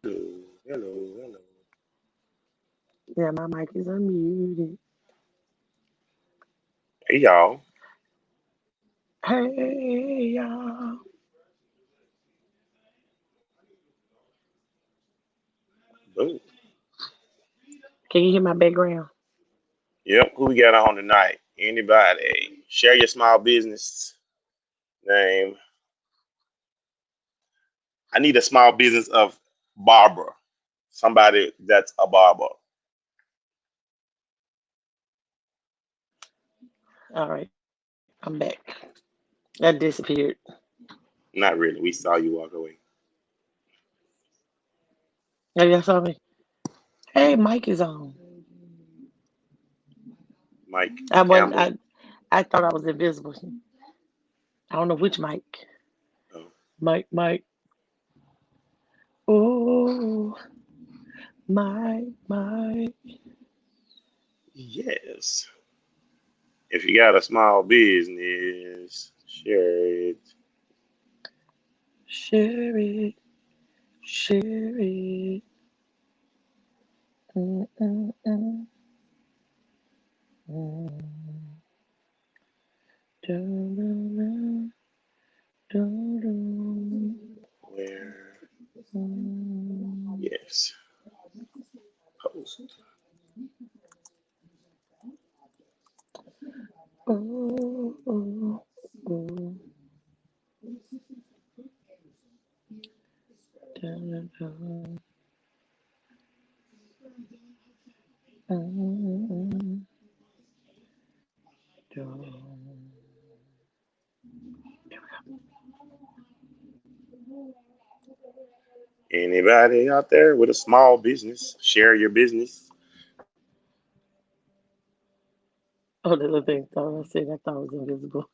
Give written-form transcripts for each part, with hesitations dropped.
Hello, hello, hello. Yeah, my mic is unmuted. Hey y'all. Hey, y'all. Boom. Can you hear my background? Yep, who we got on tonight? Anybody? Share your small business name. I need a small business of barber. Somebody that's a barber. All right, I'm back. That disappeared. Not really. We saw you walk away. Oh, y'all saw me? Hey, mic is on. Mike I wasn't. Campbell. I thought I was invisible. I don't know which mic. Oh, Mike. Oh, Mike. yes. If you got a small business, share it. Share it. Share it. Mm, mm, mm, mm. Dun, dun, dun, dun, dun. Where? Mm. Yes. Post. Oh, oh, oh. Dun, dun, dun. Mm, dun. Anybody out there with a small business, share your business. Oh, the little thing thought I said I thought it was invisible.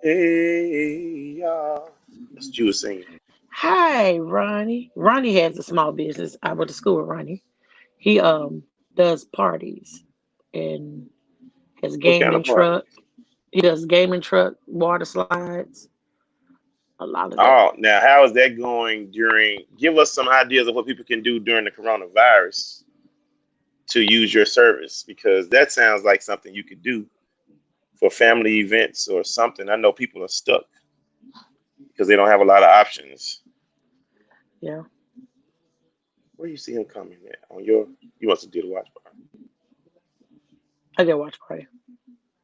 Hey, y'all. That's what you were singing. Hi, Ronnie. Ronnie has a small business. I went to school with Ronnie. He does parties and has What kind gaming of party? truck. He does gaming truck, water slides, a lot of that. Oh, now how is that going during? Give us some ideas of what people can do during the coronavirus to use your service because that sounds like something you could do for family events or something. I know people are stuck because they don't have a lot of options. Yeah, Where you see him coming at? On your, you must have did a watch party. I did watch party.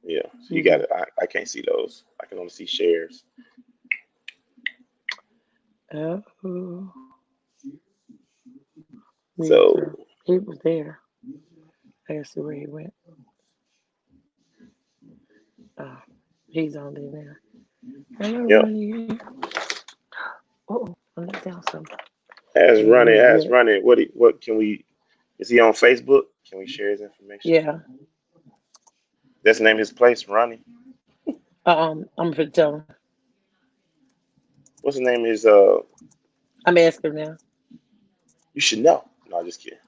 Yeah, so you got Hmm. it. I can't see those. I can only see shares. Oh, me So, too. He was there. I gotta see where he went. Uh, he's on there now. Hello, yep. Ronnie. Oh, let me down some. As Yeah, running, he as good. running. What can we? Is he on Facebook? Can we share his information? Yeah. That's the name of his place, Ronnie. I'm gonna tell him. What's the name of his I'm asking him now. you should know. No, just kidding.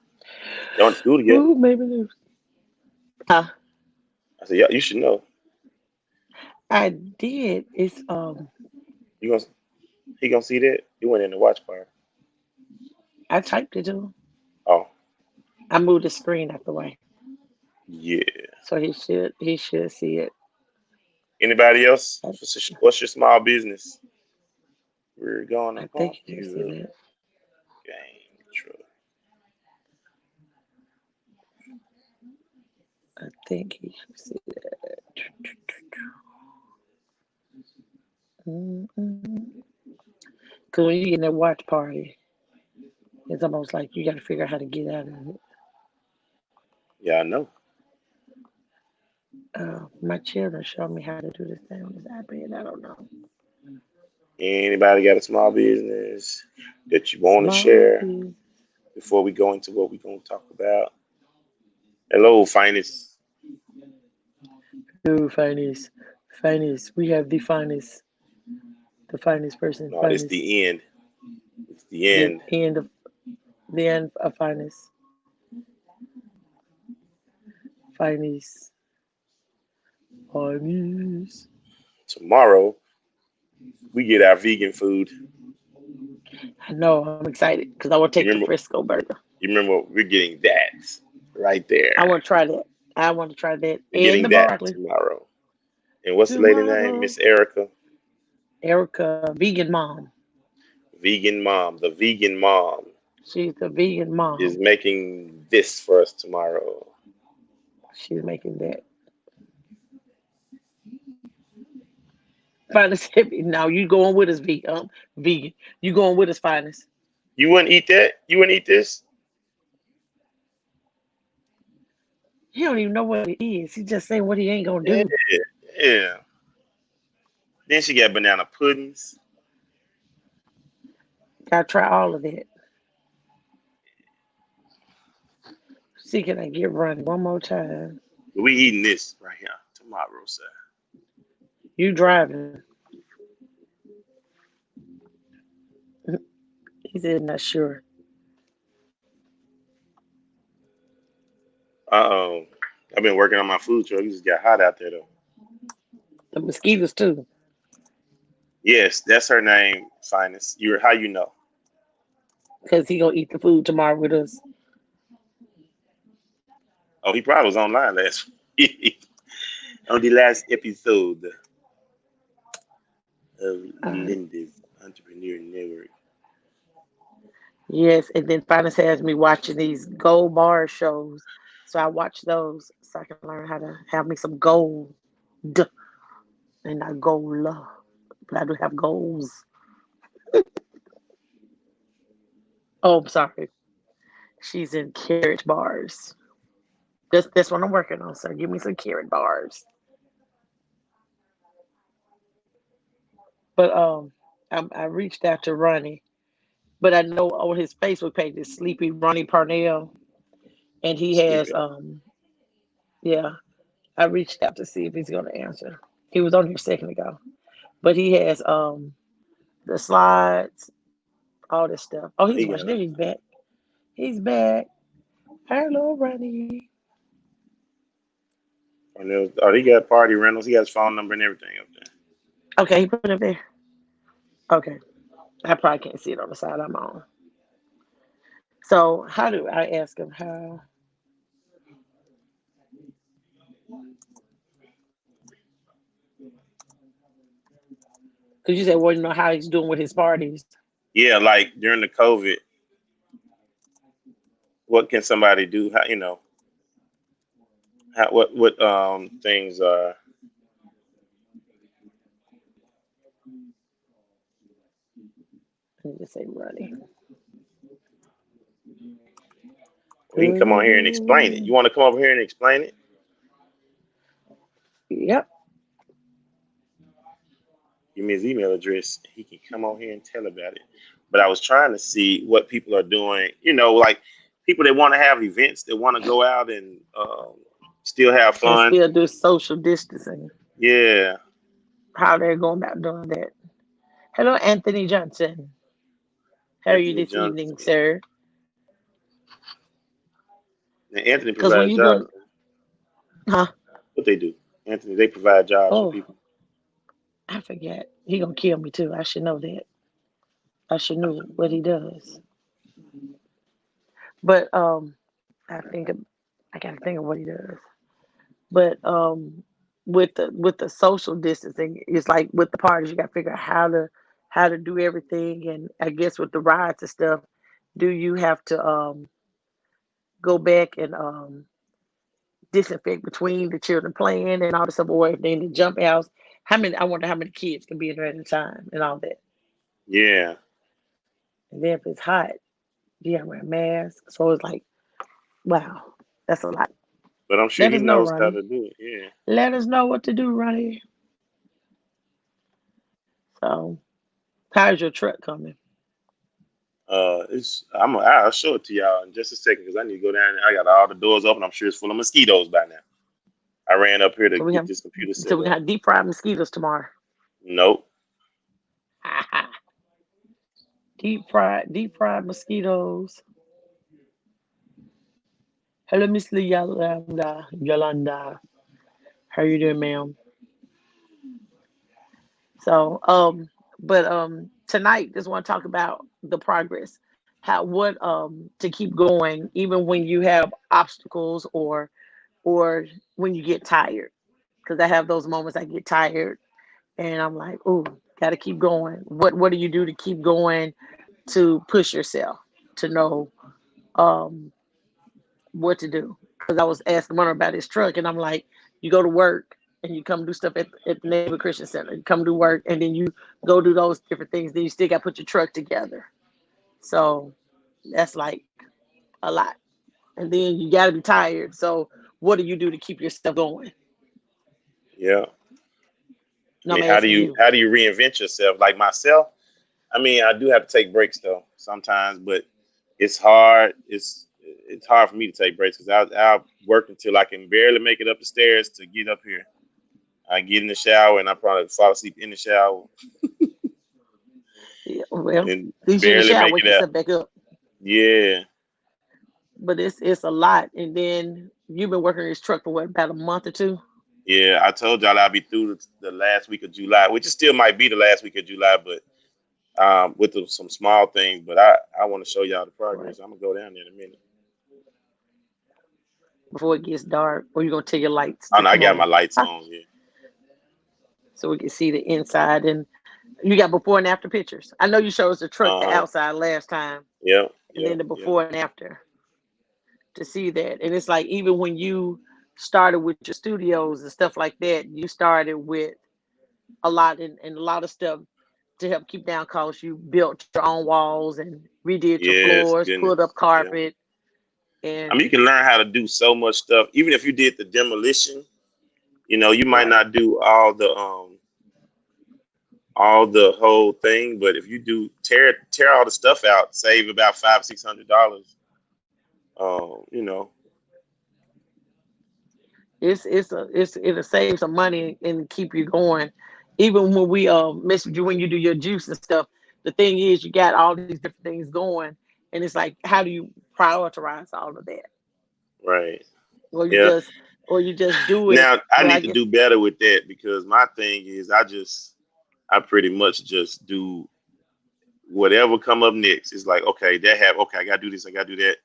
Don't do it again. Ooh, maybe news. Huh? I said, yeah, you should know. I did. It's You gonna he gonna see that? You went in the watch part. I typed it to him. Oh, I moved the screen out the way. yeah. So he should see it. Anybody else? I, What's your small business? We're gonna I think pump he should see you up. that. Game truck. I think he should see that. Mm-mm. Cause when you get in that watch party, it's almost like you got to figure out how to get out of it. Yeah, I know. My children showed me how to do this thing on this iPad. I don't know. Anybody got a small business that you want to Small share business. before we go into what we're gonna talk about? Hello, finest. Oh, finest, finest. We have the finest person, No, this finest. the end. It's the The end. end of the end of finest, finest, finest. Tomorrow we get our vegan food. I know. I'm excited because I want to take You the remember? Frisco burger. You remember? We're getting that right I there. want to try that. I want to try that We're and getting the that broccoli tomorrow. And what's the lady name? tomorrow. Miss Erica, Erica, vegan mom. vegan mom. The vegan mom She's the vegan is mom. making this for us tomorrow. She's making that. Finest hippie. Now you going with us, vegan. You going with us, finest. You wouldn't eat that? You wouldn't eat this? He don't even know what it is. He just saying what he ain't gonna Yeah, do. yeah. Then she got banana puddings. Gotta try all of that. See, can I get running one more time? We eating this right here tomorrow, sir. You driving. He said not sure. Uh-oh. I've been working on my food truck. It just got hot out there though. The mosquitoes too. Yes, that's her name, Finest. You're how you know. Because he gonna eat the food tomorrow with us. Oh, he probably was online last week on the last episode of Uh, Linda's Entrepreneur Network. yes, and then finally has me watching these gold bar shows. So I watch those so I can learn how to have me some gold and not gold love. But I do have goals. Oh, I'm sorry. She's in carrot bars. That's what I'm working on, sir. Give me some carrot bars. But I reached out to Ronnie, but I know on his Facebook page is Sleepy Ronnie Parnell, and he has Sleepy. yeah. I reached out to see if he's gonna answer. He was on here a second ago, but he has the slides, all this stuff. Oh, he's He watching. got There, he's back. He's back. Hello, Ronnie. oh, he got party rentals. He got his phone number and everything up there. Okay, he put it up there. Okay, I probably can't see it on the side I'm on. So how do I ask him how? Because you said, well, you know how he's doing with his parties. Yeah, like during the COVID, what can somebody do? How, what things are Let me just say Ronnie. we can come on here and explain it. You want to come over here and explain it? Yep. Give me his email address. He can come on here and tell about it. But I was trying to see what people are doing. Like people that want to have events, that want to go out and still have And fun. still do social distancing. Yeah, How they're going about doing that. Hello, Anthony Johnson. How are you Anthony this evening, Johnson. sir? And Anthony Because when provides you're jobs. doing, huh? What they do? Anthony, they provide jobs for Oh, people. I forget. He gonna kill me too. I should know that. I should know what he does. But I think I gotta think of what he does. But with the social distancing, it's like with the parties, you gotta figure out how to do everything. And I guess with the rides and stuff, do you have to go back and disinfect between the children playing and all the stuff, or if they in the jump house? How many? I wonder how many kids can be in there at a time and all that. Yeah, And then if it's hot, you gotta wear a mask. So it's like, wow, that's a lot. but I'm sure Let he us know, knows how Ronnie. to do it. Yeah. Let us know what to do, Ronnie. So, how's your truck coming? I'll show it to y'all in just a second because I need to go down there. I got all the doors open. I'm sure it's full of mosquitoes by now. I ran up here to So we get have this computer so set we up. got deep fried mosquitoes tomorrow. Nope. Deep fried mosquitoes. Hello, Miss Yolanda. Yolanda, how you doing, ma'am? So, But tonight just want to talk about the progress. How what to keep going even when you have obstacles or when you get tired. Because I have those moments I get tired and I'm like, ooh, gotta keep going. What do you do to keep going to push yourself to know um what to do? Because I was asking Munner about his truck and I'm like, you go to work and you come do stuff at the neighborhood Christian Center. You come to work and then you go do those different things. Then you still got to put your truck together. So that's like a lot. And then you got to be tired. So what do you do to keep yourself going? Yeah. I No, I'm mean, asking you. how do you reinvent yourself? Like myself, I mean, I do have to take breaks though sometimes, but it's hard. It's hard for me to take breaks because I'll work until I can barely make it up the stairs to get up here. I get in the shower and I probably fall asleep in the shower Yeah, well, and at least you in the barely shower, make wake it out. yourself back up. Yeah, But it's a lot. And then you've been working on this truck for what, about a month or two? yeah. I told y'all I'll be through the last week of July, which it still might be the last week of July, but with some small things. But I want to show y'all the Right. progress. I'm gonna go down there in a minute. Before it gets dark, or you're gonna tell your lights Oh to no, I come got my on. lights on. Yeah, So we can see the inside. And you got before and after pictures. I know you showed us the truck, the uh huh. outside last time, Yeah, and yeah, then the yeah, before and after to see that. And it's like even when you started with your studios and stuff like that, you started with a lot and a lot of stuff to help keep down costs. You built your own walls and redid your yes, floors, pulled up goodness, yeah. carpet, I mean, you and can learn how to do so much stuff. Even if you did the demolition, you might right, not do all the whole thing, but if you do tear all the stuff out, save about $500-600. You know, it'll save some money and keep you going. Even when we message you when you do your juice and stuff, the thing is you got all these different things going, and it's like how do you prioritize all of that, right? or you Yeah. just or you just do it? Now I Well, I need to guess do better with that because my thing is I pretty much just do whatever come up next. It's like okay, I gotta do this, I gotta do that,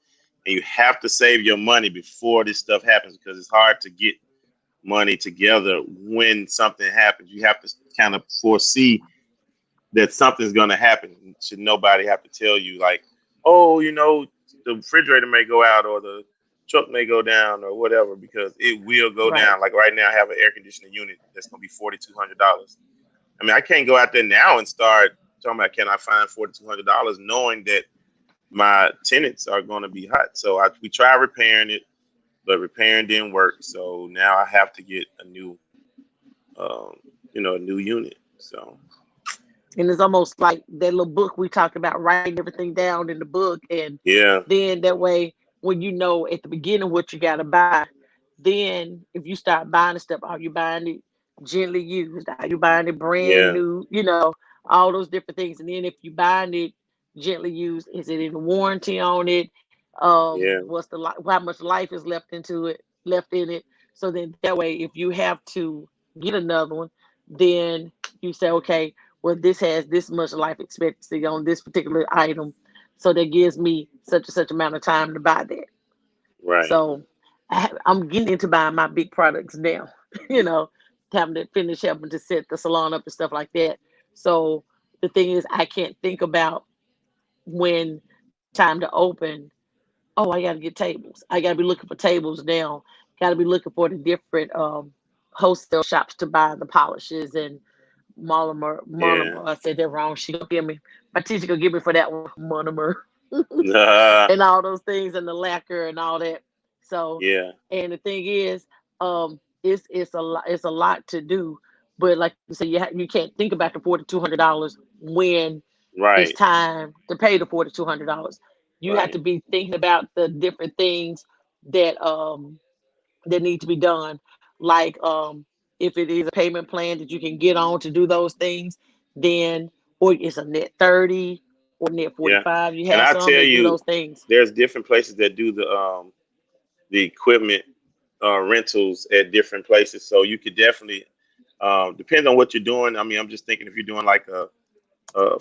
and you have to save your money before this stuff happens because it's hard to get money together when something happens. You have to kind of foresee that something's going to happen. Should nobody have to tell you, like, oh, the refrigerator may go out or the truck may go down or whatever, because it will go right. down. Like right now, I have an air conditioning unit that's going to be $4,200. I mean, I can't go out there now and start talking about can I find $4,200, knowing that my tenants are going to be hot. So we tried repairing it, but repairing didn't work. So now I have to get um, a new unit. So And it's almost like that little book we talked about, writing everything down in the book, and yeah, then that way when you know at the beginning what you got to buy, then if you start buying the stuff, are you buying it gently used, are you buying it brand yeah, new, all those different things. And then if you buying it gently used, is it in warranty on it? yeah, What's the how much life is left in it? So then that way if you have to get another one, then you say, okay, well, this has this much life expectancy on this particular item. So that gives me such and such amount of time to buy that. right. So I'm getting into buying my big products now, you know, having to finish helping to set the salon up and stuff like that. So the thing is, I can't think about when it's time to open. Oh, I got to get tables. I got to be looking for tables now. Got to be looking for the different wholesale shops to buy the polishes and Yeah. monomer. I said that wrong. She gonna give me. My teacher gonna give me for that one, monomer, Uh, and all those things, and the lacquer and all that. So, yeah. and the thing is, it's a lot. It's a lot to do. But like you said, you can't think about the $4,200 when it's Right. time to pay the $4,200. You have Right. to be thinking about the different things that that need to be done. Like if it is a payment plan that you can get on to do those things, then or it's a net 30 or net Yeah. 45. You And have I some tell that do you, those things. there's different places that do the equipment rentals at different places. So you could definitely depends on what you're doing. I mean, I'm just thinking if you're doing like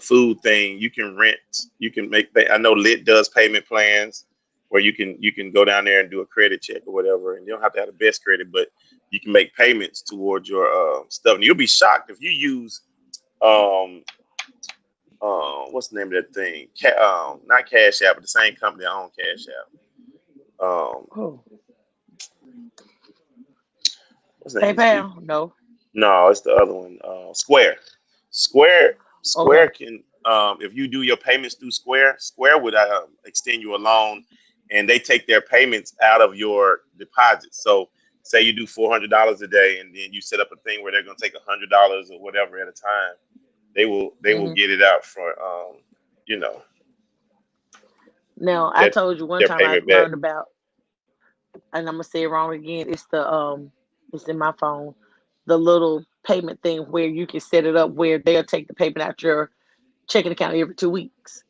food thing, you can rent. You can make. I know Lit does payment plans where you can go down there and do a credit check or whatever, and you don't have to have the best credit, but you can make payments towards your stuff. And you'll be shocked if you use um what's the name of that thing? Not Cash App, but the same company that own Cash App. Oh, What's the name of these people? PayPal? No. No, it's the other one. Square. Square. Square Okay. can, if you do your payments through Square, Square would extend you a loan, and they take their payments out of your deposits. So, say you do $400 a day, and then you set up a thing where they're going to take $100 or whatever at a time. They will Hmm. get it out for you know Now I that told you one their time I payment back. learned about, and I'm gonna say it wrong again. It's in my phone, the little payment thing where you can set it up where they'll take the payment out your checking account every 2 weeks,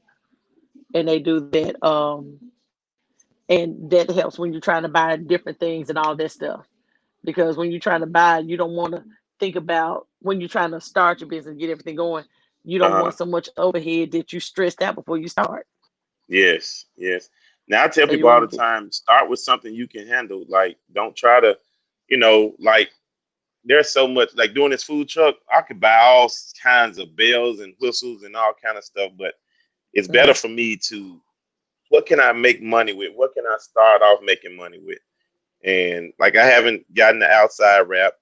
and they do that. And that helps when you're trying to buy different things and all that stuff. Because when you're trying to buy, you don't want to think about when you're trying to start your business, get everything going. You don't Uh huh. want so much overhead that you stressed out before you start. Yes, yes. Now I tell So you people all want the to get time, start with something you can handle. Like, don't try to, like there's so much like doing this food truck. I could buy all kinds of bells and whistles and all kind of stuff, but it's better mhm, for me to what can I make money with? What can I start off making money with? And like I haven't gotten the outside wrap.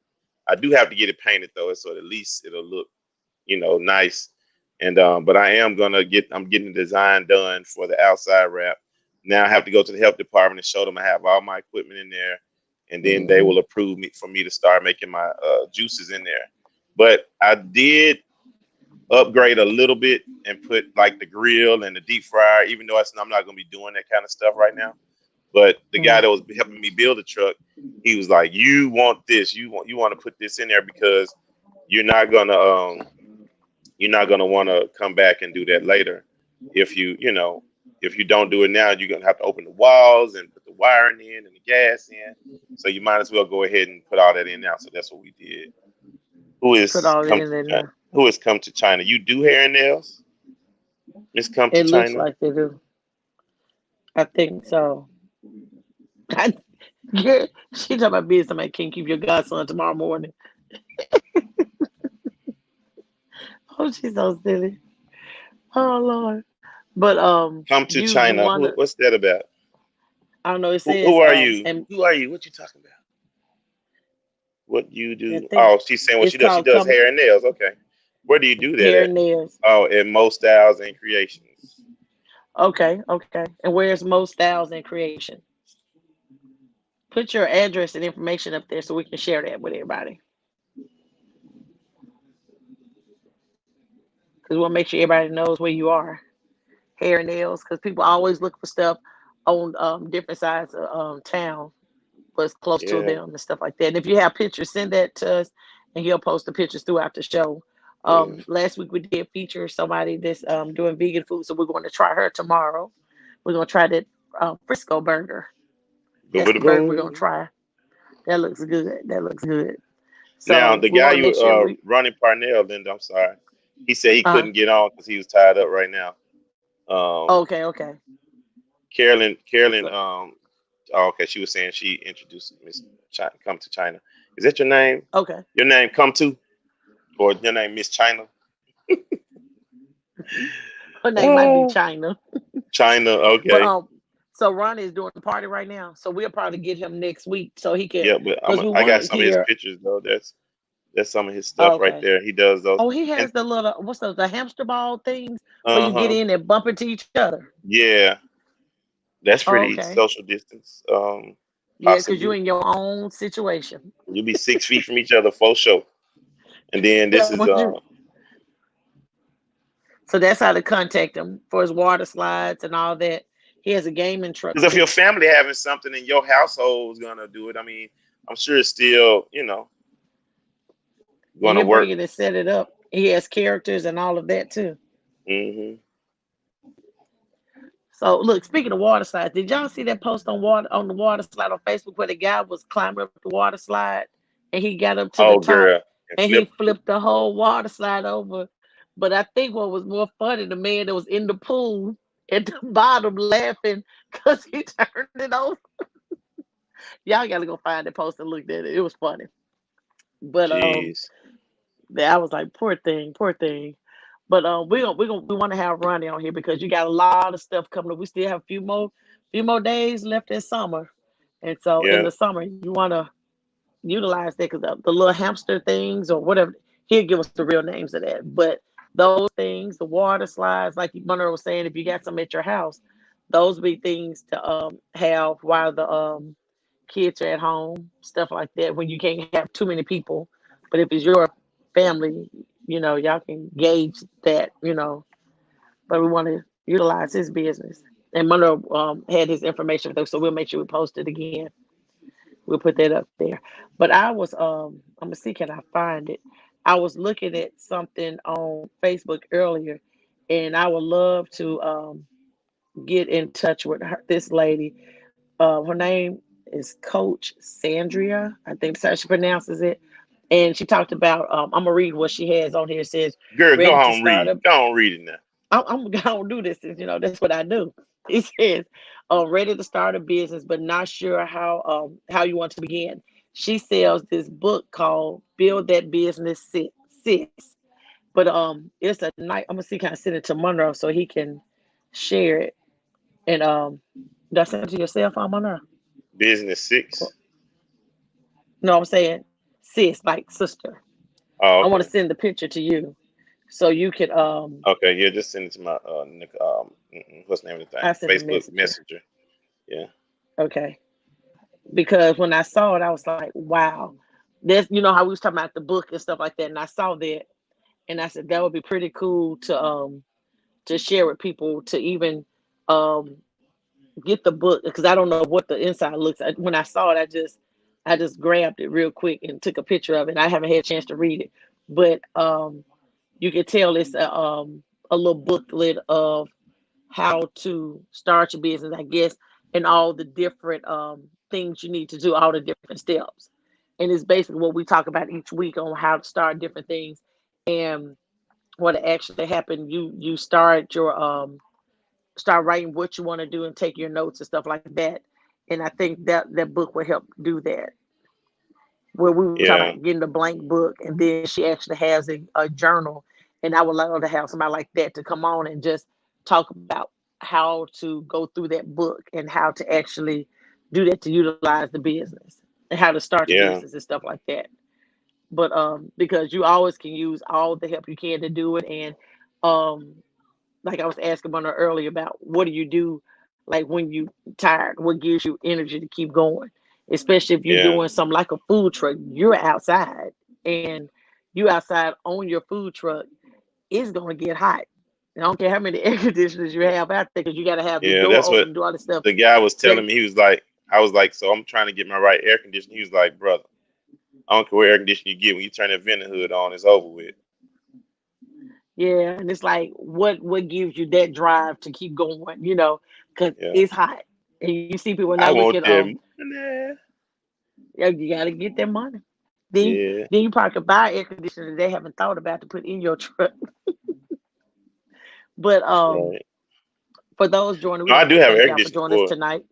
I do have to get it painted though, so at least it'll look nice. And but I'm getting the design done for the outside wrap. Now I have to go to the health department and show them I have all my equipment in there, and then they will mhm. approve me for me to start making my juices in there. But I did upgrade a little bit and put like the grill and the deep fryer, even though I'm not going to be doing that kind of stuff right now. But the guy Mhm. that was helping me build the truck, he was like, "You want this? You want to put this in there because you're not gonna you're not gonna want to come back and do that later. If you don't do it now, you're gonna have to open the walls and put the wiring in and the gas in. So you might as well go ahead and put all that in now." So that's what we did. Who Put is all that come in to there China? now. Who has come to China? You do hair and nails, Miss Come to It looks China. like they do. I think so. I, yeah, she talking about being somebody can't keep your godson tomorrow morning. Oh, she's so silly. Oh Lord. But Come to you the China. one that What's that about? I don't know. It Who says are you? and Who are you? What you talking about? What you I do? think Oh, she's saying what it's she does. She called does come hair and nails. Okay. Where do you do that hair at? and nails. Oh, in Most Styles and Creations. Okay, okay. And where's most styles and creation? Put your address and information up there so we can share that with everybody. Because we want to make sure everybody knows where you are. Hair and nails. Because people always look for stuff on different sides of town, what's close to Yeah, them and stuff like that. And if you have pictures, send that to us, and he'll post the pictures throughout the show. yeah. Last week we did feature somebody that's doing vegan food, so we're going to try her tomorrow. We're going to try that Frisco burger. Boom, That's boom, the burger we're going to boom. try. That looks good. That looks good. Now So the we guy want to you make sure we. running Parnell, Linda. I'm sorry. He said he Uh couldn't get on because he was tied up right now. Um, okay, okay. Carolyn. So Oh, okay. She was saying she introduced Miss China, Come to China. Is that your name? okay. Your name Come to, or your name Miss China? Her name might be Oh, China, China. but Okay. so Ronnie is doing the party right now. So we'll probably get him next week so he can Yeah, but because we I want got to some of his hear. pictures though. That's some of his Oh, stuff right okay. there. He does those. Oh, he And has the little what's those the hamster ball things where you get uh-huh. in and bump into each other. Yeah, that's Oh, pretty okay. social distance. Yeah, because you're Possibly. in your own situation. You'll be 6 feet from each other for sure. And then Yeah, this is once you so that's how to contact him for his water slides and all that. He has a gaming truck because if your too. family having something in your household is gonna do it, I mean, I'm sure it's still, And gonna he'll work. bring it and set it up. He has characters and all of that too. Hmm. So look, speaking of water slides, did y'all see that post on the water slide on Facebook where the guy was climbing up the water slide and he got up to the Oh top girl. And and he flip. flipped the whole water slide over But I think what was more funny, the man that was in the pool at the bottom laughing because he turned it over. Y'all gotta go find that post and look at it. It was funny. But Jeez. I was like, poor thing, poor thing. But we want to have Ronnie on here because you got a lot of stuff coming up. We still have a few more days left in summer, and so in Yeah. the summer you want to utilize that because the little hamster things or whatever. He'll give us the real names of that. But those things, the water slides, like Monroe was saying, if you got some at your house, those be things to have while the kids are at home, stuff like that. When you can't have too many people, but if it's your family, y'all can gauge that, But we want to utilize his business. And Monroe had his information with us, so we'll make sure we post it again. We'll put that up there. But I was I'm gonna see, can I find it? I was looking at something on Facebook earlier, and I would love to get in touch with this lady. Her name is Coach Sandria. I think that's how she pronounces it. And she talked about. I'm gonna read what she has on here. It says, Girl, go "Ready to home start read. a." Go on read it now. I'm gonna do this. That's what I do. It says, "Ready to start a business, but not sure how you want to begin." She sells this book called "Build That Business Sis." But it's a night. I'm gonna see, kind of send it to Monroe so he can share it. And did I send it to your cell phone, Monroe? Business six. No, I'm saying sis, like sister. Oh, I want okay. to send the picture to you so you could Okay, yeah, just send it to my what's the name of the thing? I sent the Facebook messenger. Messenger. Yeah. Okay. Because when I saw it, I was like, wow. That's how we was talking about the book and stuff like that. And I saw that and I said that would be pretty cool to share with people to even um get the book because I don't know what the inside looks like. When I saw it, I just grabbed it real quick and took a picture of it. I haven't had a chance to read it. But you can tell it's a little booklet of how to start your business, I guess, and all the different things you need to do, all the different steps. And it's basically what we talk about each week on how to start different things and what actually happened. You start writing what you want to do and take your notes and stuff like that. And I think that book will help do that. Where we were talking Yeah. about getting the blank book, and then she actually has a journal, and I would love to have somebody like that to come on and just talk about how to go through that book and how to actually do that to utilize the business and how to start your Yeah. business and stuff like that. But because you always can use all the help you can to do it, and um like I was asking Mona earlier about what do you do like when you tired, what gives you energy to keep going, especially if you're Yeah. doing something like a food truck. You're outside and you outside on your food truck, it's gonna get hot. I don't care how many air conditioners you have out there because you got to have the Yeah. door That's what open, do all this stuff. the guy was That telling me. He was like, I was like, so I'm trying to get my right air conditioning. He was like, brother, I don't care what air conditioning you get. When you turn that vent hood on, it's over with. Yeah, and it's like what gives you that drive to keep going, because Yeah. it's hot. And you see people when I I look want at that money. yeah, you gotta get that money. Then Yeah. then you probably could buy air conditioner they haven't thought about to put in your truck. But Right. for those joining, we No, I want to do say have thank air y'all for conditioning joining us for it. tonight.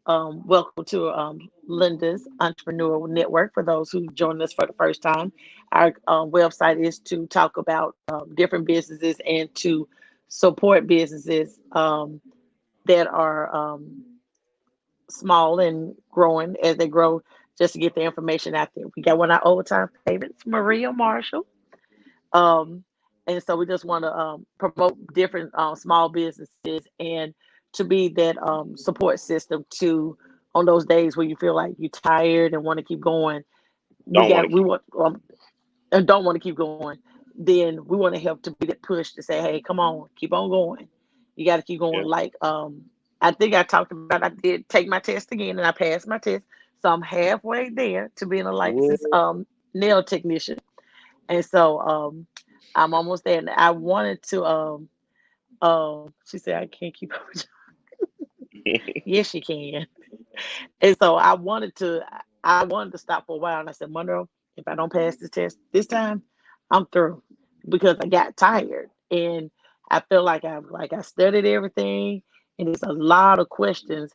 Welcome to Linda's Entrepreneur Network. For those who joined us for the first time, our website is to talk about different businesses and to support businesses that are small and growing as they grow, just to get the information out there. We got one of our old time favorites, Maria Marshall. Um, and so we just want to promote different small businesses and to be that support system to on those days where you feel like you're tired and want to keep going. We Don't want to got we keep. want and don't want to keep going. Then we want to help to be that push to say, hey, come on, keep on going. You got to keep Yeah. going. Like I think I talked about. I did take my test again and I passed my test, so I'm halfway there to being a licensed What? nail technician. And so I'm almost there. And I wanted to she said I can't keep up with you. Yes, you can. And so I wanted to stop for a while and I said, Monroe, if I don't pass this test this time, I'm through. because I got tired and I feel like I studied everything and it's a lot of questions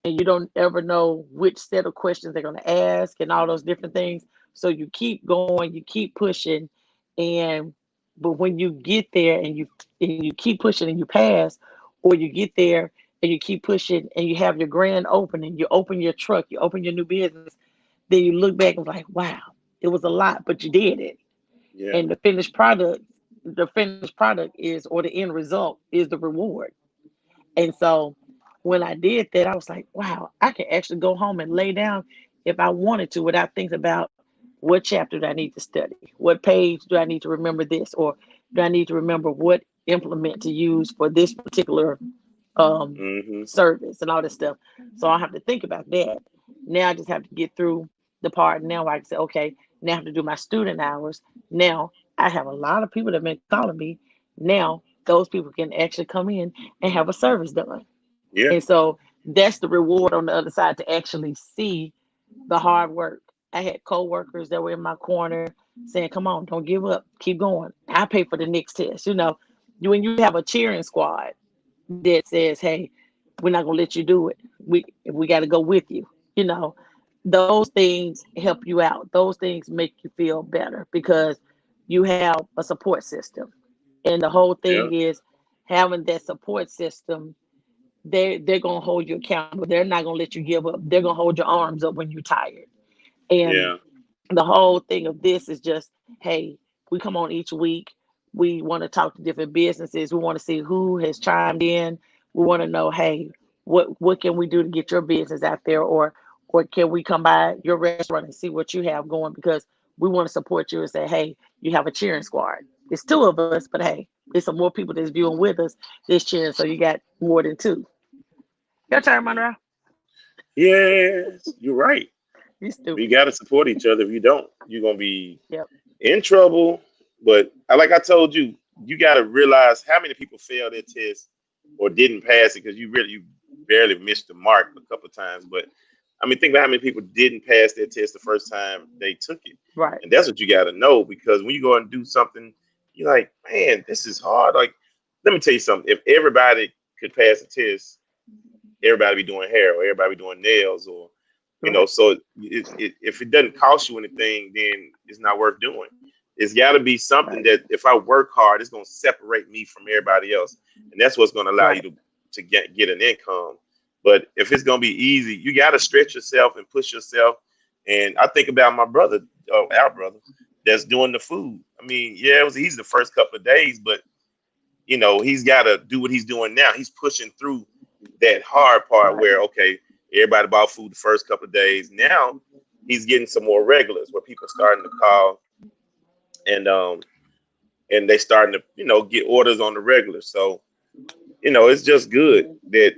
and you don't ever know which set of questions they're gonna ask and all those different things. So you keep going, you keep pushing, and but when you get there and you keep pushing and you pass, or you get there and you keep pushing and you have your grand opening, you open your truck, you open your new business, then you look back and like, wow, it was a lot, but you did it. Yeah. And the finished product is, or the end result is the reward. And so when I did that, I was like, wow, I can actually go home and lay down if I wanted to without thinking about what chapter do I need to study? What page do I need to remember this? Or do I need to remember what implement to use for this particular um, Hmm. service and all this stuff? So I have to think about that. Now I just have to get through the part now where I can say, okay, now I have to do my student hours. Now I have a lot of people that have been calling me. Now those people can actually come in and have a service done. Yeah. And so that's the reward on the other side, to actually see the hard work. I had coworkers that were in my corner saying, "Come on, don't give up, keep going. I pay for the next test." When you have a cheering squad that says, "Hey, we're not gonna let you do it. We got to go with you." You know, those things help you out. Those things make you feel better because you have a support system. And the whole Yeah. thing is having that support system. They're gonna hold you accountable. They're not gonna let you give up. They're gonna hold your arms up when you're tired. And Yeah. the whole thing of this is just, hey, we come on each week. We want to talk to different businesses. We want to see who has chimed in. We want to know, hey, what can we do to get your business out there, or can we come by your restaurant and see what you have going, because we want to support you and say, hey, you have a cheering squad. It's two of us, but hey, there's some more people that's viewing with us this cheering, so you got more than two. Your turn, Monroe. Yes, you're right. You We stupid. got to support each other. If you don't, you're gonna be Yep. in trouble. But like I told you, you got to realize how many people failed their test or didn't pass it because you barely missed the mark a couple of times. But I mean, think about how many people didn't pass their test the first time they took it, Right. and that's what you got to know, because when you go and do something, you're like, man, this is hard. Like, let me tell you something. If everybody could pass a test, everybody be doing hair or everybody be doing nails, or Right. so if it doesn't cost you anything, then it's not worth doing. It's got to be something Right. that if I work hard, it's going to separate me from everybody else, and that's what's going to allow you Right. to get an income. But if it's going to be easy, you got to stretch yourself and push yourself. And I think about my brother, our brother, that's doing the food. I mean, yeah, it was easy the first couple of days, but he's got to do what he's doing now. He's pushing through that hard part Right. where, okay, everybody bought food the first couple of days. Now he's getting some more regulars where people starting to call, and they starting to, get orders on the regular. So, it's just good that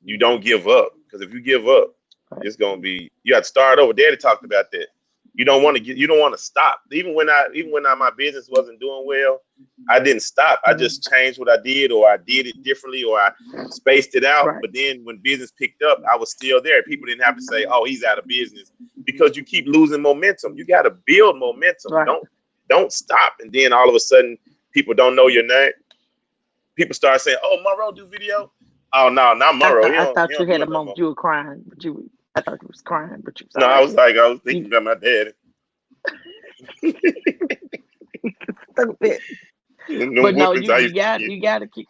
you don't give up, because if you give up, Right. it's gonna be, you have to start over. Daddy talked about that. You don't want to stop. Even when my business wasn't doing well, I didn't stop. I Mhm. just changed what I did, or I did it differently, or I spaced it out. Right. But then when business picked up, I was still there. People didn't have to say, "Oh, he's out of business," because you keep losing momentum. You got to build momentum. Right. Don't stop, and then all of a sudden, people don't know your name. People start saying, "Oh, Monroe do video." Oh no, not I Monroe. thought He I don't he thought you don't had do a it no moment more. you were crying, but I thought you was crying, but you was No, all I right. was like, I was You thinking about my dad. stupid. Them But no, whoopings you I you used to got get. you got to keep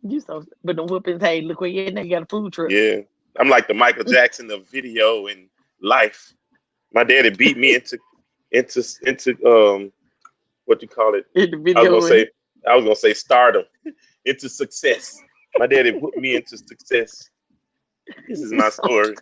you so. But the whoopings, hey, look where you're at now. You got a food truck Yeah, I'm like the Michael Jackson of video and life. My daddy beat me into what you call it. in the I was gonna video, and say stardom, into success. My daddy put me into success. This is he's my so. story.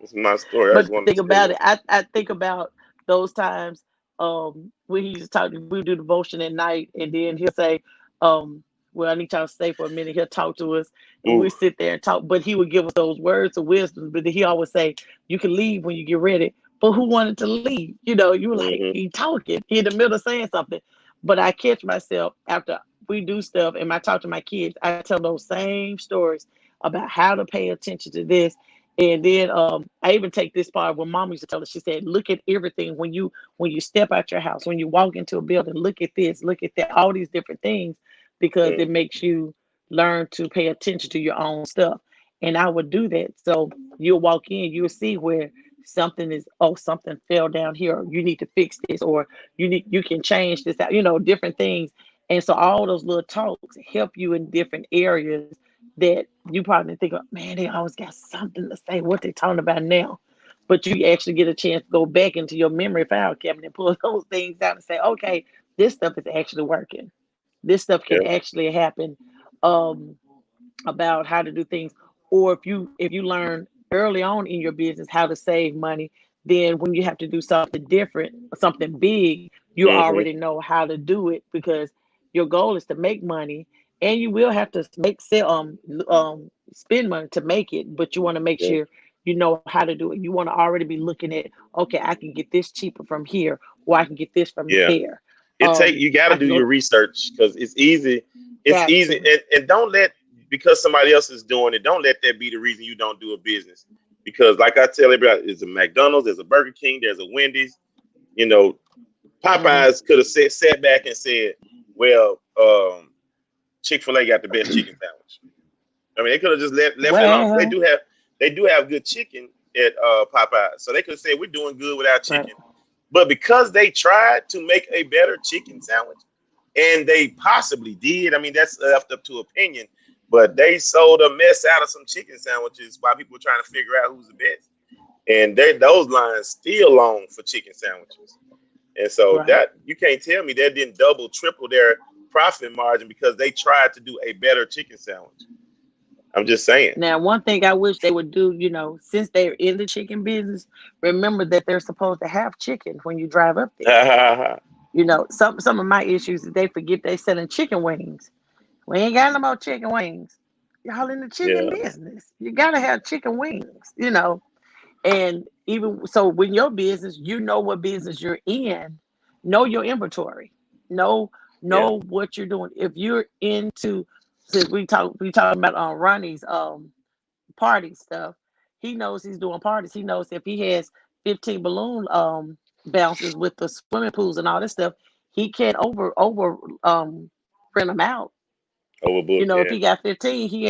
This is my story. I But just the wanted thing to tell about you. it, I think about those times when he used to talk. We do devotion at night, and then he'll say, "Well, I need y'all to stay for a minute." He'll talk to us, and Ooh. we sit there and talk. But he would give us those words of wisdom. But he always say, "You can leave when you get ready." But who wanted to leave? You were like, Hmm. he talking, he in the middle of saying something. But I catch myself after we do stuff, and I talk to my kids. I tell those same stories about how to pay attention to this, And then I even take this part when mom used to tell us, she said, look at everything when you step out your house, when you walk into a building, look at this, look at that, all these different things, because it Mm, makes you learn to pay attention to your own stuff. And I would do that. So you'll walk in, you'll see where something is, oh, something fell down here, or you need to fix this, or you can change this out, different things. And so all those little talks help you in different areas that you probably think of, man, they always got something to say. What they talking about now? But you actually get a chance to go back into your memory file cabinet and pull those things out and say, okay, this stuff is actually working. This stuff can yeah, actually happen. Um, about how to do things, or if you learn early on in your business how to save money, then when you have to do something different, something big, you hmm, already know how to do it, because your goal is to make money, and you will have to make sell spend money to make it, but you want to make yeah, sure you know how to do it. You want to already be looking at, okay, I can get this cheaper from here, or I can get this from yeah. there. You got to I do can go your to, research because it's easy. It's got easy, to. and don't let because somebody else is doing it. Don't let that be the reason you don't do a business. Because like I tell everybody, there's a McDonald's, there's a Burger King, there's a Wendy's. You know, Hmm. Popeyes could have sat back and said, "Well, Chick-fil-A got the best chicken sandwich." I mean, they could have just left it alone. Well, They do have good chicken at Popeyes, so they could have said we're doing good with our right. chicken. But because they tried to make a better chicken sandwich, and they possibly did, I mean that's left up to opinion. But they sold a mess out of some chicken sandwiches while people were trying to figure out who's the best, and those lines still long for chicken sandwiches. And so Right. that you can't tell me they didn't double, triple their profit margin because they tried to do a better chicken sandwich. I'm just saying. Now, one thing I wish they would do, since they're in the chicken business, remember that they're supposed to have chicken when you drive up there. Yeah, Some of my issues is they forget they selling chicken wings. We ain't got no more chicken wings. Y'all in the chicken business. You gotta have chicken wings. And even so, when your business, you know what business you're in, know your inventory, know yeah, know what you're doing. If you're into, since we talking about Ronnie's party stuff, he knows he's doing parties. He knows if he has 15 balloon bounces with the swimming pools and all this stuff, he can't over rent them out. overbooked. If Yeah, he got 15, he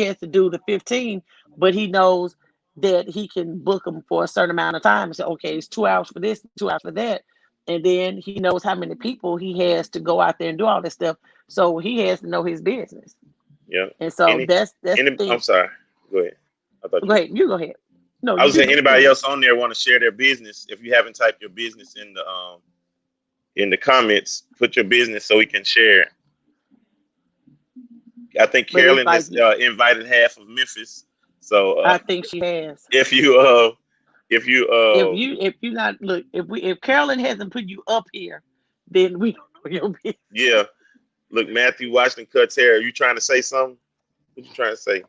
has to do the 15, but he knows that he can book them for a certain amount of time and say, okay, it's 2 hours for this, 2 hours for that. And then he knows how many people he has to go out there and do all this stuff. So he has to know his business. yeah. And so Any, that's the I'm thing. sorry. Go ahead. I thought Go you. ahead. You go ahead. No, I you was saying go anybody ahead. else on there want to share their business. If you haven't typed your business in the comments, put your business so we can share it. I think But it's Carolyn like, has invited half of Memphis. So I think she has. if you if you If you not look, if Carolyn hasn't put you up here, then we don't know your business. yeah, look, Matthew Washington cuts hair. Are you trying to say something? What you trying to say?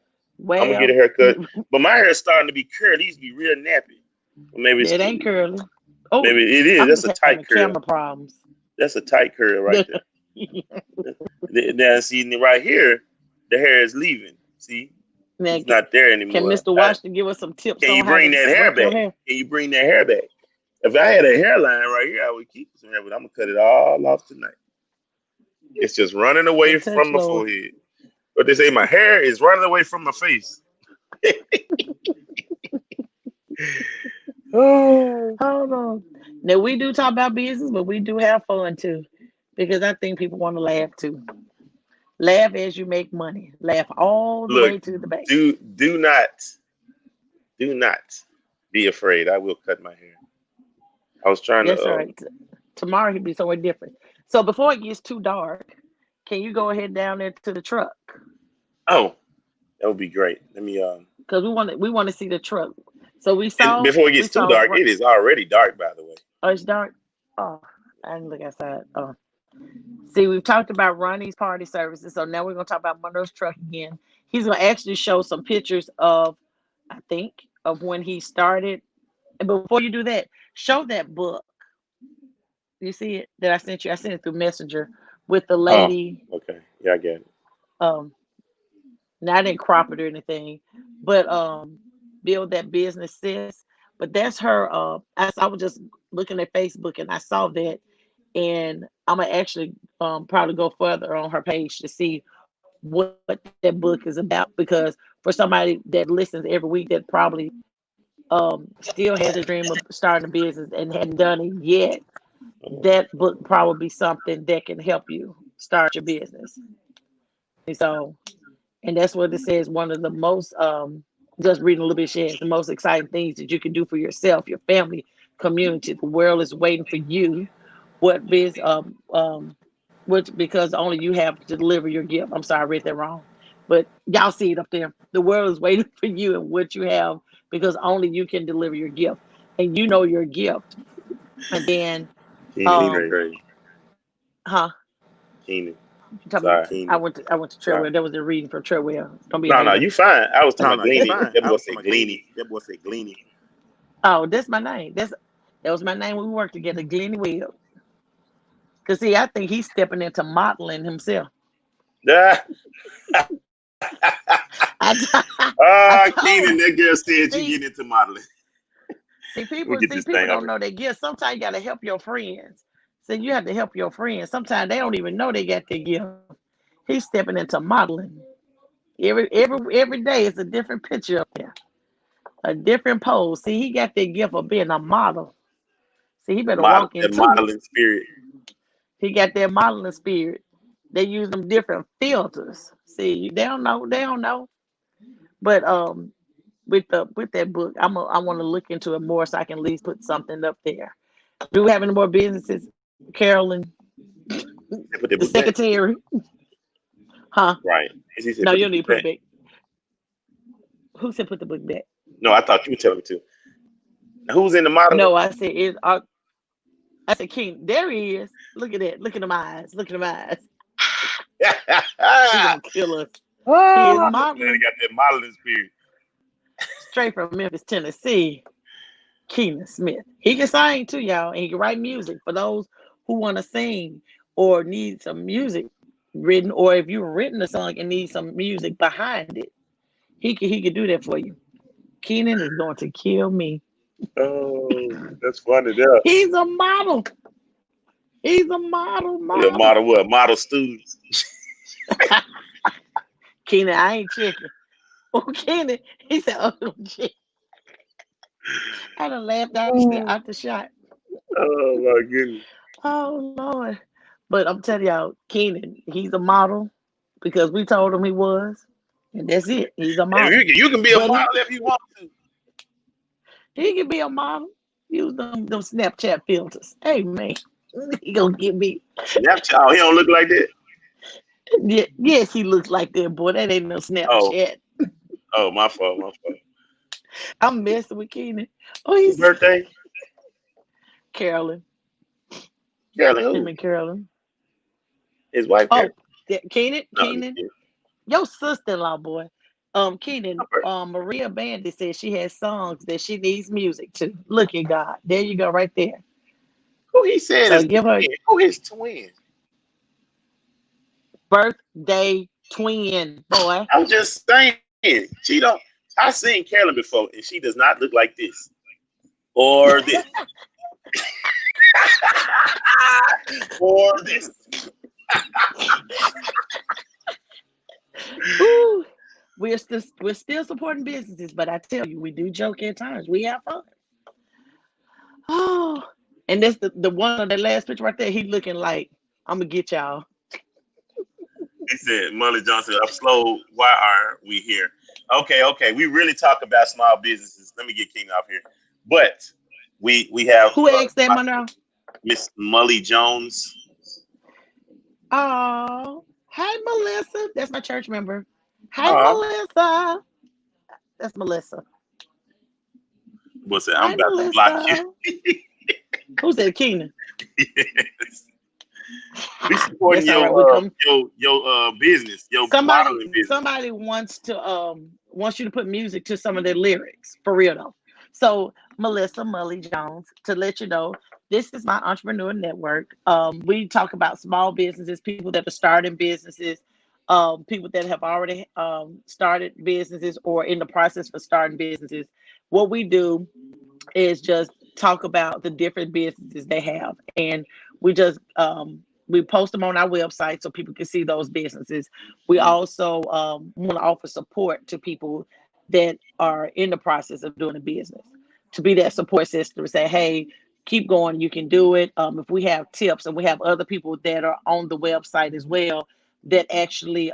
I'm gonna get a Well, haircut, but my hair is starting to be curly. It used to be real nappy. Well, maybe it's that ain't cool. curly. Oh, Maybe it is. I'm That's just a having tight curl. camera problems. That's a tight curl right there. Now, see, right here, the hair is leaving. See, Now, it's not there can anymore. Mr. Washington give us some tips Can you on how bring to that hair work your back? hair? Can you bring that hair back? If I had a hairline right here, I would keep some hair, but I'm gonna cut it all off tonight. It's just running away And touch from my Lord. forehead. But they say my hair is running away from my face. Oh, Hold on. Now we do talk about business, but we do have fun too, because I think people want to laugh too. Laugh as you make money. Laugh all the look, way to the bank. do not be afraid. I will cut my hair. I was trying to. That's all right. Tomorrow he'll be somewhere different. So before it gets too dark, can you go ahead down there to the truck? Oh, that would be great. Let me. Because we want to see the truck. So we And saw before it we gets too saw. dark, it is already dark, by the way. Oh, it's dark. Oh, I didn't look outside. Oh, see, we've talked about Ronnie's party services, so now we're gonna talk about Monroe's truck again. He's gonna actually show some pictures of, I think, of when he started. And before you do that, show that book. You see it that I sent you? I sent it through Messenger with the Oh, lady. okay. Yeah, I get it. Um, now I didn't crop it or anything, but build that business sis. But that's her. As I was just looking at Facebook and I saw that, and I'm gonna actually probably go further on her page to see what that book is about. Because for somebody that listens every week, that probably still has a dream of starting a business and hadn't done it yet, that book probably be something that can help you start your business. And so, and that's what it says. One of the most, just reading a little bit, shares the most exciting things that you can do for yourself, your family, community. The world is waiting for you. What biz, which because only you have to deliver your gift. I'm sorry, I read that wrong, but y'all see it up there. The world is waiting for you and what you have because only you can deliver your gift, and you know your gift. And then, Keenan um, crazy. huh? Keenan. You talking about? Sorry. I went to Treadwell. That was the reading from Treadwell. Don't be a No, no, hater. you fine. I was talking No, about no, you Gleany. fine. That I boy was said talking about Gleany. Gleany. That boy said Gleany. Oh, that's my name. That was my name when we worked together, Glenny Webb. Cause see, I think he's stepping into modeling himself. Ah, I, t- I Keenan, told him. that girl said you See, getting into modeling. see, We'll people, get see, this people thing don't over. know their gifts. Sometimes you gotta help your friends. So you have to help your friends. Sometimes they don't even know they got their gift. He's stepping into modeling. Every day it's a different picture up there, a different pose. See, he got that gift of being a model. See, he better walk That into it. modeling spirit. He got that modeling spirit. They use them different filters. See, they don't know. They don't know. But with that book, I want to look into it more so I can at least put something up there. Do we have any more businesses, Carolyn, They put that the book back. secretary? Huh? Right. And she said, No, put you the don't need book to put back. it back. Who said put the book back? No, I thought you were telling me to. Now, who's in the modeling? No, I said it. I said King. There he is. Look at that. Look at them eyes. Look at them eyes. He gonna kill us. He is Man, he modeling got that modeling spirit. straight from Memphis, Tennessee. Keenan Smith. He can sing too, y'all, and he can write music for those who want to sing or need some music written, or if you've written a song and need some music behind it, he could do that for you. Keenan is going to kill me. Oh, that's funny. There. He's a model. He's a model, Yeah, model. model what? Model student. Keenan, I ain't checking. Oh, Keenan, he said, "Oh, gee." I done laughed Oh, out the shot. my goodness. Oh Lord. But I'm telling y'all, Keenan, he's a model because we told him he was. And that's it. He's a And model. you can be a But model if you want to. he can be a model. Use them Snapchat filters. Hey man. He gonna get me. Snapchat. Oh, he don't look like that. Yeah, yes, he looks like that, boy. That ain't no Oh, Snapchat. oh, my fault, my fault. I'm messing with Keenan. Oh, His he's birthday? Carolyn. Carolyn Him who? and Carolyn. His wife Carolyn? Oh, Keenan, No, Keenan. Your sister-in-law, boy. Keenan, her Maria Bandy says she has songs that she needs music to. Look at God. There you go, right there. who he said So is give her twin? Who his twin? birthday twin, boy. I'm just saying. She don't. I seen Carolyn before, and she does not look like this or this or this. Ooh, we're still supporting businesses, but I tell you, we do joke at times. We have fun. Oh, and that's the one on that last picture right there. He looking like I'm gonna get y'all. He said, Mully Johnson, I'm slow. Why are we here? Okay, okay. We really talk about small businesses. Let me get King off here. But we have Who asked that, Monroe? Miss Mully Jones. Oh, hey Melissa. That's my church member. Hey Oh, Melissa. That's Melissa. what's it? I'm Hi about to block Melissa. you. Who's that, Keenan? Yes. We supporting That's all right. We come. your business, your Somebody modeling business. somebody wants you to put music to some of their lyrics for real though. So Melissa Mully Jones, to let you know, this is my entrepreneur network. We talk about small businesses, people that are starting businesses. people that have already started businesses or in the process for starting businesses. What we do is just talk about the different businesses they have, and we just we post them on our website so people can see those businesses. We also want to offer support to people that are in the process of doing a business, to be that support system to say, hey, keep going, you can do it. If we have tips, and we have other people that are on the website as well that actually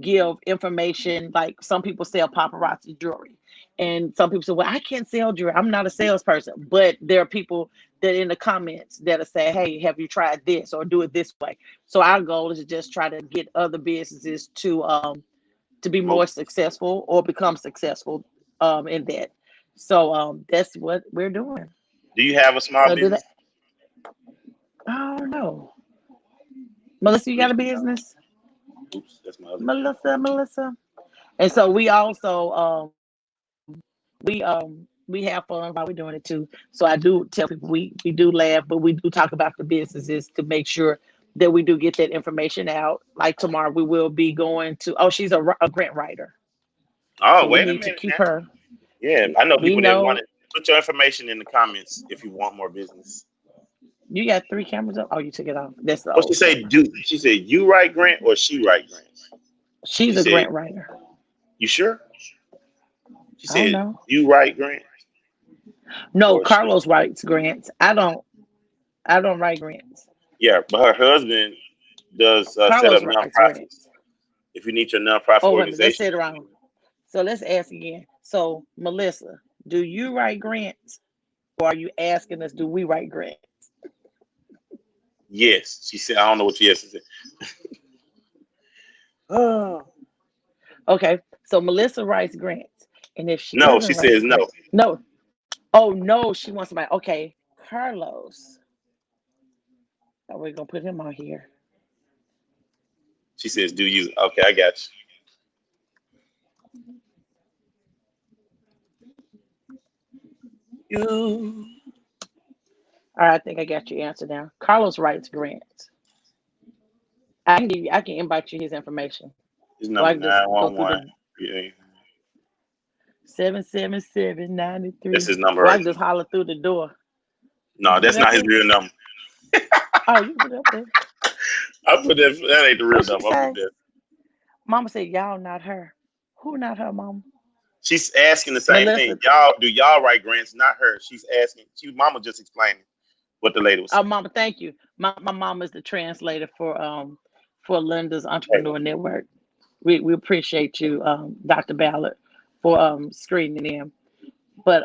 give information. Like some people sell paparazzi jewelry, and some people say, well, I can't sell jewelry, I'm not a salesperson. But there are people that in the comments that'll say, hey, have you tried this or do it this way? So our goal is to just try to get other businesses to be more successful or become successful in that. So that's what we're doing. Do you have a small So do that. business? Oh no, Melissa, you got a business? Oops, that's my other camera. Melissa. And so we also we have fun while we're doing it too. So I do tell people we do laugh, but we do talk about the businesses to make sure that we do get that information out. Like tomorrow, we will be going to. Oh, she's a grant writer, Oh, so we wait a need to minute keep now. her. Yeah, I know We people that want know it. Put your information in the comments if you want more business. you got three cameras up. Oh, you took it off. That's the What she old say? camera. Do she say you write grant or she write grants? She She's a said, grant writer. "You sure?" She I don't said, know. "You write grants No, or she?" Carlos writes grants. I don't. I don't write grants. Yeah, but her husband does set up Carlos writes nonprofits. grants. If you need your nonprofit Oh, wait a minute. Let's organization, say it around. So let's ask again. So, Melissa, do you write grants, or are you asking us, do we write grants? yes. She said, "I don't know what yes is." Oh Okay. So Melissa writes grants. And if she no, doesn't she write says grant, no. no. Oh, no, she wants somebody. Okay. Carlos. Oh, we're going to put him on here. She says, "Do you?" Okay, I got you. You. All right. I think I got your answer now. Carlos writes grants. I can invite you his information. His Or I number can just nine go one through one. the Yeah, 777 93. that's his number Or I right can there. just holler through the door. You No, can put that's it up not his there? real number. Oh, you can put it up there. I put that. That ain't the real What she number. I put say? that. Mama said, y'all not her. Who not her, mama? She's asking the same thing. Melissa. Y'all write grants? Not her. She's asking. She mama just explaining what the lady was Oh, saying. mama, thank you. My mom is the translator for Linda's Hey, Entrepreneur Network. We appreciate you, Dr. Ballard, for screening in. But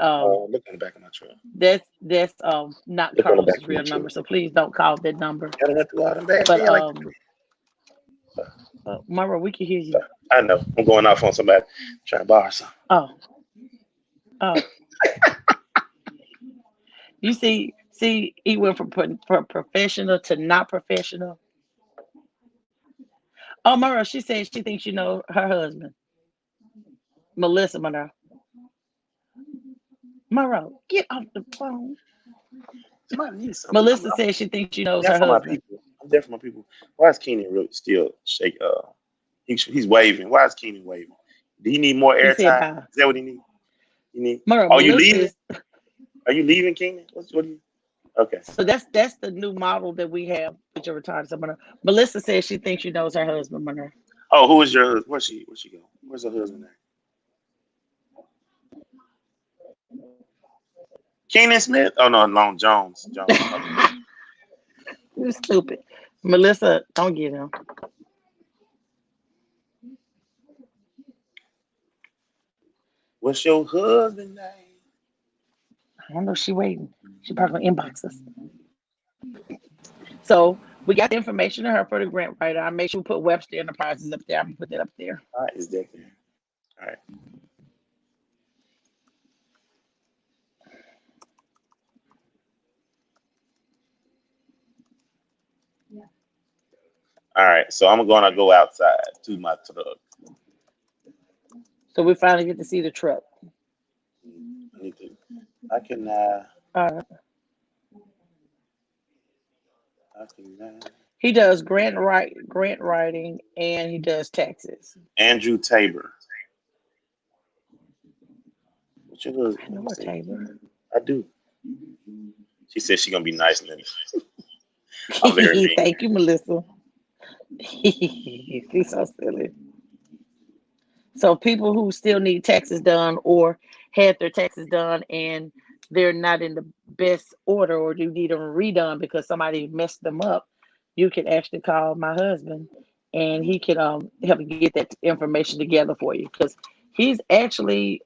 look on the back of my truck. that's not Look on the back Carlos's of my real truck. number, so please don't call that number. I don't have to go out and back. But They like, Mara, we can hear you. I know. I'm going off on somebody trying to borrow something. Oh, oh, you see, he went from professional to not professional. Oh, Mara, she said she thinks you know her husband, Melissa Monroe. Monroe, get off the phone. Somebody needs something. Melissa says she thinks she knows There her for my husband. people. I'm there for my people. Why is Keenan really still shake? He's waving. Why is Keenan waving? Do he need more He said airtime? bye. Is that what he needs? You need? Monroe, Oh, you Melissa leaving? is Are you leaving, Keenan? What are you? Okay. so that's the new model that we have with your retirement. So Monroe. Melissa says she thinks she knows her husband, Monroe. Oh, who is your husband? Where's she go? Where's her husband name? Keenan Smith? Oh no, Long Jones. Jones. Okay. You stupid. Melissa, don't get him. What's your husband name? I don't know. She waiting. She probably gonna inbox us. So we got the information to her for the grant writer. I make sure we put Webster Enterprises up there. I'm gonna put that up there. All right, is that there? All right. All right. So I'm gonna go outside to my truck. So we finally get to see the truck. I need to. I can. Uh, I can. He does grant writing, and he does taxes. Andrew Tabor. What your husband? I Let know me a see. Tabor. I do. She said she gonna be nice, Linda. I'm very mean. Thank you, Melissa. He's so silly. So people who still need taxes done or had their taxes done and they're not in the best order or you need them redone because somebody messed them up, you can actually call my husband and he can help you get that information together for you because he's actually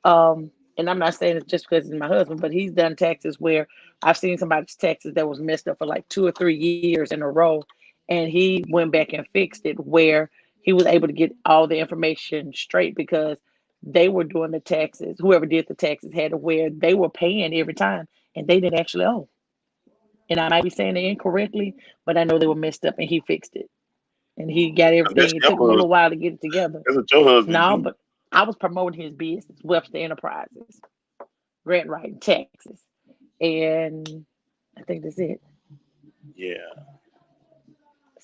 and I'm not saying it's just because he's my husband, but he's done taxes where I've seen somebody's taxes that was messed up for like 2 or 3 years in a row, and he went back and fixed it where he was able to get all the information straight because they were doing the taxes. Whoever did the taxes had to where they were paying every time and they didn't actually owe. And I might be saying it incorrectly, but I know they were messed up and he fixed it. And he got That's everything. It your took him a husband. little while to get it together. That's what your husband No, do. but I was promoting his business, Webster Enterprises, grant writing, taxes. And I think that's it. Yeah.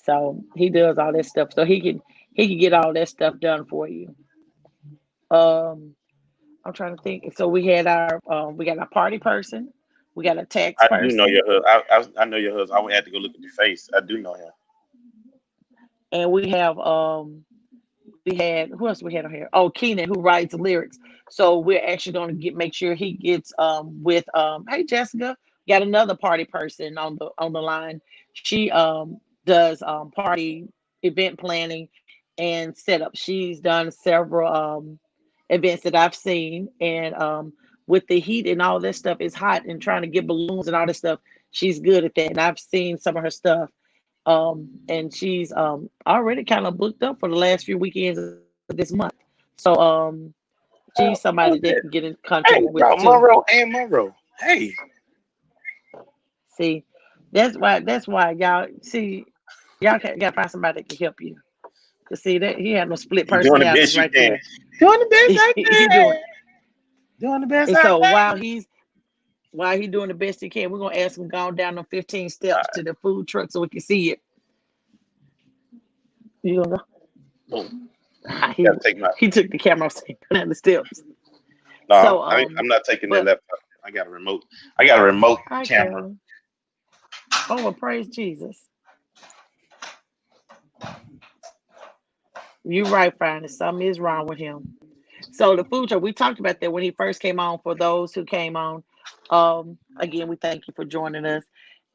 So he does all that stuff. So he can get all that stuff done for you. Um I'm trying to think. So we got a party person, we got a tax I do know person, your husband. I know your husband. I would have to go look at your face. I do know him. and we had who else we had on here? Oh, Keenan who writes the lyrics. So we're actually going to get make sure he gets with hey Jessica, got another party person on the line. She does party event planning and setup. She's done several events that I've seen and with the heat and all this stuff is hot and trying to get balloons and all this stuff. She's good at that and I've seen some of her stuff and she's already kind of booked up for the last few weekends of this month. So she's somebody Who's that that? can get in contact Hey, with bro, too. Monroe and Monroe. Hey, See, that's why y'all see y'all got to find somebody that can help you. Cause see that he had no split you doing the personalities best you right can. there. Doing the best I He can. doing Doing the best and I so can. while he doing the best he can, we're gonna ask him go down them 15 All steps to the food truck so we can see it. You gonna right. Boom. go? Gotta take my. He took the camera off so he go down the steps. No, So I'm not taking that but laptop. I got a remote. I got a remote hi camera. Carolyn. Oh, well, praise Jesus. You're right, Fine. Something is wrong with him. So the food truck, we talked about that when he first came on. For those who came on, again, we thank you for joining us.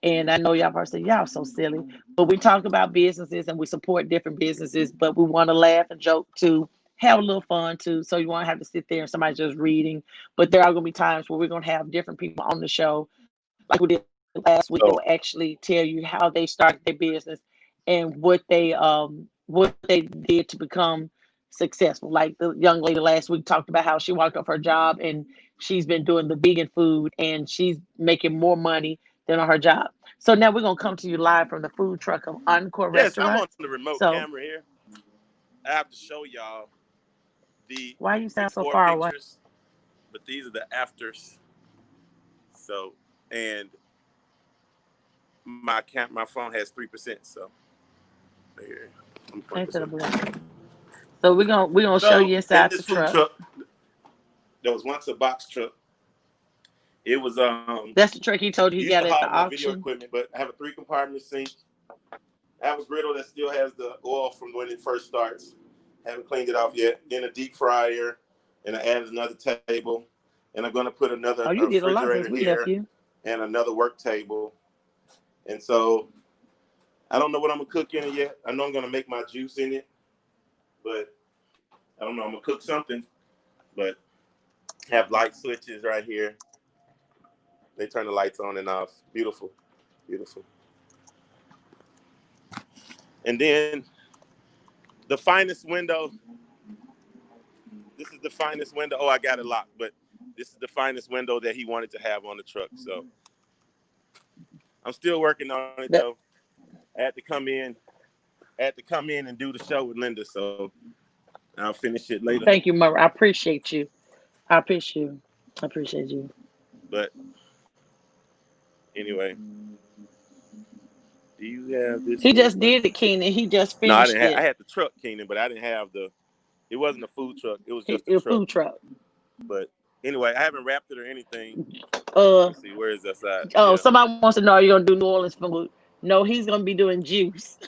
And I know y'all probably say y'all so silly, but we talk about businesses and we support different businesses, but we want to laugh and joke too, have a little fun too. So you won't have to sit there and somebody just reading. But there are going to be times where we're going to have different people on the show like we did last week that will So, actually tell you how they started their business and what they did to become successful. Like the young lady last week talked about how she walked off her job and she's been doing the vegan food and she's making more money than on her job. So now we're gonna come to you live from the food truck of Encore Yes, I'm on Restaurants. the remote So camera here. I have to show y'all the why you sound so before far away? pictures, but these are the afters. So, and my phone has 3%. So here, let me point Ain't this that a way. blessing? So we're gonna show So you in inside the this food truck. truck, there was once a box truck. It was That's the truck he told you he used got to at the haul my video auction. equipment, but I have a 3 compartment sink. I have a griddle that still has the oil from when it first starts. Haven't cleaned it off yet. Then a deep fryer, and I added another table, and I'm gonna put another Oh, you did a lot refrigerator since we left here you. and another work table. And so I don't know what I'm gonna cook in it yet. I know I'm gonna make my juice in it, but I don't know. I'm gonna cook something, but have light switches right here. They turn the lights on and off. Beautiful, beautiful. And then the finest window. This is the finest window. Oh, I got it locked, but this is the finest window that he wanted to have on the truck. So I'm still working on it That, though. I had to come in. I had to come in and do the show with Linda. So I'll finish it later. thank you, Murray. I appreciate you. I appreciate you. I appreciate you. But anyway, Do you have this He for just my? did it, Keenan. He just No, I finished didn't have. I it. had the truck, Keenan, but I didn't have the. It wasn't a food truck. It was just a A truck. food truck. But anyway, I haven't wrapped it or anything. Let Uh me see. Where is that side? oh, Yeah. somebody wants to know, are you gonna do New Orleans food? No, he's gonna be doing juice.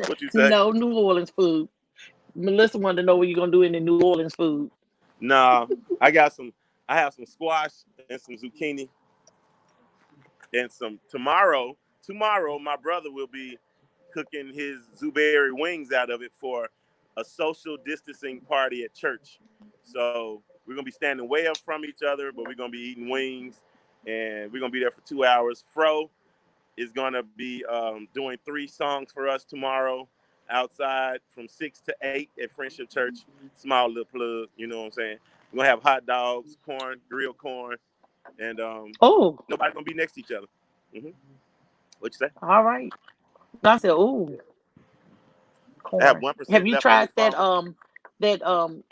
What you say? No New Orleans food. Melissa wanted to know what you're gonna do in the New Orleans food. Nah, I got some. I have some squash and some zucchini and some tomorrow. Tomorrow, my brother will be cooking his Zuberry wings out of it for a social distancing party at church. So we're gonna be standing way up from each other, but we're gonna be eating wings, and we're gonna be there for 2 hours. Fro is gonna be doing 3 songs for us tomorrow outside from 6 to 8 at Friendship Church. Small little plug, you know what I'm saying? We're gonna have hot dogs, corn, grilled corn, and Oh, nobody's gonna be next to each other. hmm What you say? all right. I said, oh, I have corn. Have 1% you left on tried this phone. that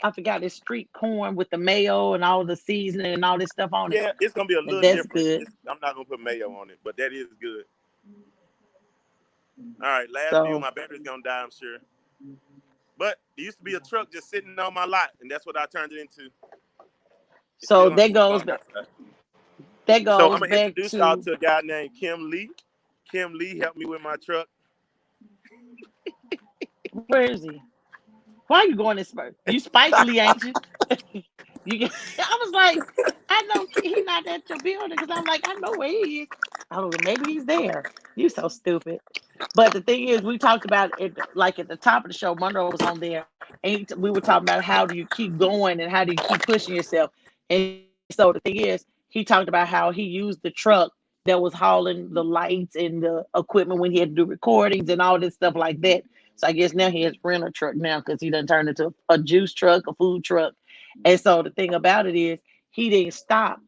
I forgot this street corn with the mayo and all the seasoning and all this stuff on it? Yeah, it's gonna be a little That's different. good. I'm not gonna put mayo on it, but that is good. All right, last view. So My battery's gonna die, I'm sure. But it used to be a truck just sitting on my lot, and that's what I turned it into. It's so still on that the goes sidewalk back outside. that So I'm goes gonna back introduce y'all to to a guy named Kim Lee. Kim Lee helped me with my truck. where is he? Why are you going this first? You Spike Lee, ain't you? I was like, I know he not at your building because I'm like, I know where he is. I don't know, maybe he's there. You so stupid. But the thing is, we talked about it like at the top of the show. Monroe was on there, and we were talking about how do you keep going and how do you keep pushing yourself. And so the thing is, he talked about how he used the truck that was hauling the lights and the equipment when he had to do recordings and all this stuff like that. So I guess now he has rent a truck now because he done turned into a juice truck, a food truck. And so the thing about it is he didn't stop.